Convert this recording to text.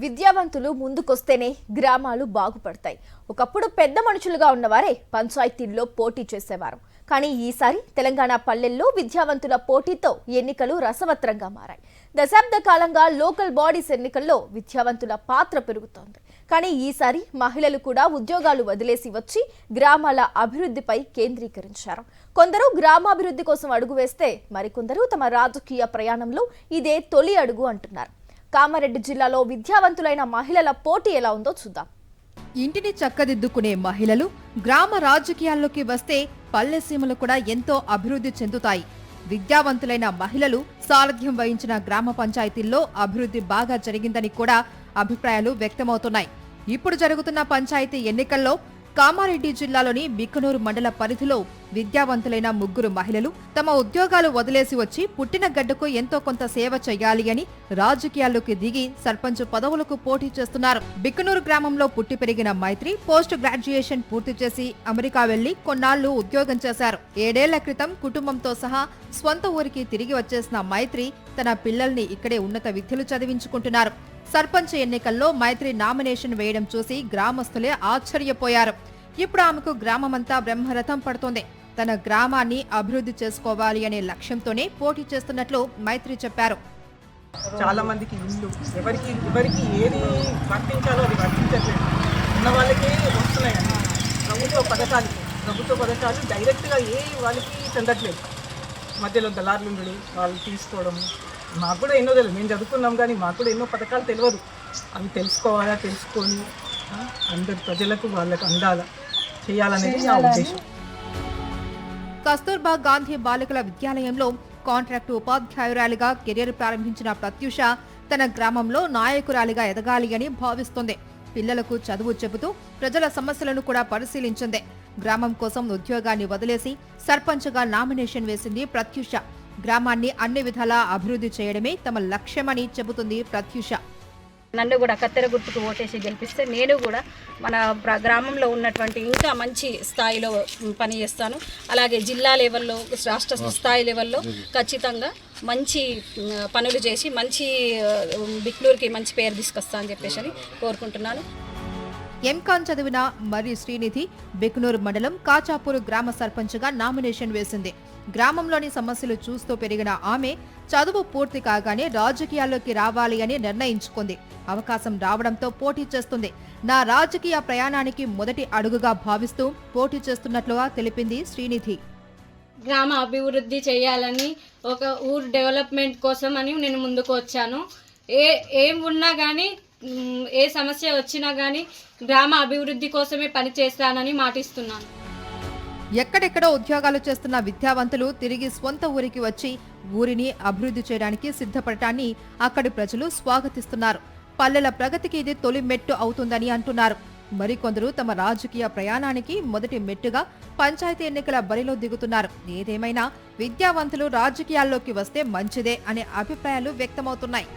విద్యావంతులు ముందుకొస్తేనే గ్రామాలు బాగుపడతాయి. ఒకప్పుడు పెద్ద మనుషులుగా ఉన్నవారే పంచాయతీల్లో పోటీ చేసేవారు. కానీ ఈసారి తెలంగాణ పల్లెల్లో విద్యావంతుల పోటీతో ఎన్నికలు రసవత్రంగా మారాయి. దశాబ్ద కాలంగా లోకల్ బాడీస్ ఎన్నికల్లో విద్యావంతుల పాత్ర పెరుగుతోంది. కానీ ఈసారి మహిళలు కూడా ఉద్యోగాలు వదిలేసి వచ్చి గ్రామాల అభివృద్ధిపై కేంద్రీకరించారు. కొందరు గ్రామాభివృద్ధి కోసం అడుగు వేస్తే మరికొందరు తమ రాజకీయ ప్రయాణంలో ఇదే తొలి అడుగు అంటున్నారు. కామారెడ్డి జిల్లాలో విద్యావంతులైన మహిళల పోటీ ఎలా ఉందో చూద్దాం. ఇంటిని చక్కదిద్దుకునే మహిళలు గ్రామ రాజకీయాల్లోకి వస్తే పల్లె సీమలు కూడా ఎంతో అభివృద్ధి చెందుతాయి. విద్యావంతులైన మహిళలు సారథ్యం వహించిన గ్రామ పంచాయతీల్లో అభివృద్ధి బాగా జరిగిందని కూడా అభిప్రాయాలు వ్యక్తమవుతున్నాయి. ఇప్పుడు జరుగుతున్న పంచాయతీ ఎన్నికల్లో కామారెడ్డి జిల్లాలోని బిక్కనూరు మండల పరిధిలో విద్యావంతులైన 3 మహిళలు తమ ఉద్యోగాలు వదిలేసి వచ్చి పుట్టిన గడ్డకు ఎంతో కొంత సేవ చేయాలి అని రాజకీయాల్లోకి దిగి సర్పంచ్ పదవులకు పోటీ చేస్తున్నారు. బిక్కనూరు గ్రామంలో పుట్టి పెరిగిన మైత్రి పోస్ట్ గ్రాడ్యుయేషన్ పూర్తి చేసి అమెరికా వెళ్లి కొన్నాళ్లు ఉద్యోగం చేశారు. 7 ఏళ్ల క్రితం కుటుంబంతో సహా స్వంత ఊరికి తిరిగి వచ్చేసిన మైత్రి తన పిల్లల్ని ఇక్కడే ఉన్నత విద్యలు చదివించుకుంటున్నారు. సర్పంచ్ ఎన్నికల్లో మైత్రి నామినేషన్ వేయడం చూసి గ్రామస్తులే ఆశ్చర్యపోయారు. ఇప్పుడు ఆమెకు గ్రామమంతా బ్రహ్మరథం పడుతోంది. తన గ్రామాన్ని అభివృద్ధి చేసుకోవాలి అనే లక్ష్యంతోనే పోటీ చేస్తున్నట్లు మైత్రి చెప్పారు. చాలా మందికి ఇల్లు ఎవరికి ఏది వర్తించాలో అది వర్తించట్లేదు. ఉన్న వాళ్ళకి వస్తున్నాయి ప్రభుత్వ పథకాలు డైరెక్ట్గా వాళ్ళకి చెందట్లేదు. మధ్యలో దళారులు ఉండడం, వాళ్ళు తీసుకోవడం. మాకు కూడా ఎన్నో తెలియదు, మేము చదువుకున్నాం కానీ మాకు కూడా ఎన్నో పథకాలు తెలియదు. అవి తెలుసుకొని అందరి ప్రజలకు వాళ్ళకు అందాలా చేయాలనేది నా ఉద్దేశం. కస్తూర్బా గాంధీ బాలికల విద్యాలయంలో కాంట్రాక్టు ఉపాధ్యాయురాలిగా కెరీర్ ప్రారంభించిన ప్రత్యూష తన గ్రామంలో నాయకురాలిగా ఎదగాలి అని భావిస్తోంది. పిల్లలకు చదువు చెబుతూ ప్రజల సమస్యలను కూడా పరిశీలించింది. గ్రామం కోసం ఉద్యోగాన్ని వదిలేసి సర్పంచ్గా నామినేషన్ వేసింది ప్రత్యూష. గ్రామాన్ని అన్ని విధాలా అభివృద్ధి చేయడమే తమ లక్ష్యమని చెబుతుంది ప్రత్యూష. నన్ను కూడా కత్తెర గుర్తుకు ఓటేసి గెలిపిస్తే నేను కూడా మన గ్రామంలో ఉన్నటువంటి ఇంకా మంచి స్థాయిలో పనిచేస్తాను. అలాగే జిల్లా లెవెల్లో, రాష్ట్ర స్థాయి లెవెల్లో ఖచ్చితంగా మంచి పనులు చేసి మంచి బిక్నూరుకి మంచి పేరు తీసుకొస్తా అని చెప్పేసి కోరుకుంటున్నాను. ఎంకాన్ చదివిన మరి శ్రీనిధి బిక్నూరు మండలం కాచాపూర్ గ్రామ సర్పంచ్గా నామినేషన్ వేసింది. గ్రామంలోని సమస్యలు చూస్తూ పెరిగిన ఆమె చదువు పూర్తి కాగానే రాజకీయాల్లోకి రావాలి అని నిర్ణయించుకుంది. అవకాశం రావడంతో పోటీ చేస్తుంది. నా రాజకీయ ప్రయాణానికి మొదటి అడుగుగా భావిస్తూ పోటీ చేస్తున్నట్లుగా తెలిపింది శ్రీనిధి. గ్రామ అభివృద్ధి చేయాలని, ఒక ఊరు డెవలప్మెంట్ కోసం అని నేను ముందుకు వచ్చాను. ఏం ఉన్నా కానీ, ఏ సమస్య వచ్చినా కానీ గ్రామ అభివృద్ధి కోసమే పనిచేస్తానని మాటిస్తున్నాను. ఎక్కడెక్కడో ఉద్యోగాలు చేస్తున్న విద్యావంతులు తిరిగి స్వంత ఊరికి వచ్చి ఊరిని అభివృద్ధి చేయడానికి సిద్ధపడటాన్ని అక్కడి ప్రజలు స్వాగతిస్తున్నారు. పల్లెల ప్రగతికి ఇది తొలి మెట్టు అవుతుందని అంటున్నారు. మరికొందరు తమ రాజకీయ ప్రయాణానికి మొదటి మెట్టుగా పంచాయతీ ఎన్నికల బరిలో దిగుతున్నారు. ఏదేమైనా విద్యావంతులు రాజకీయాల్లోకి వస్తే మంచిదే అనే అభిప్రాయాలు వ్యక్తమవుతున్నాయి.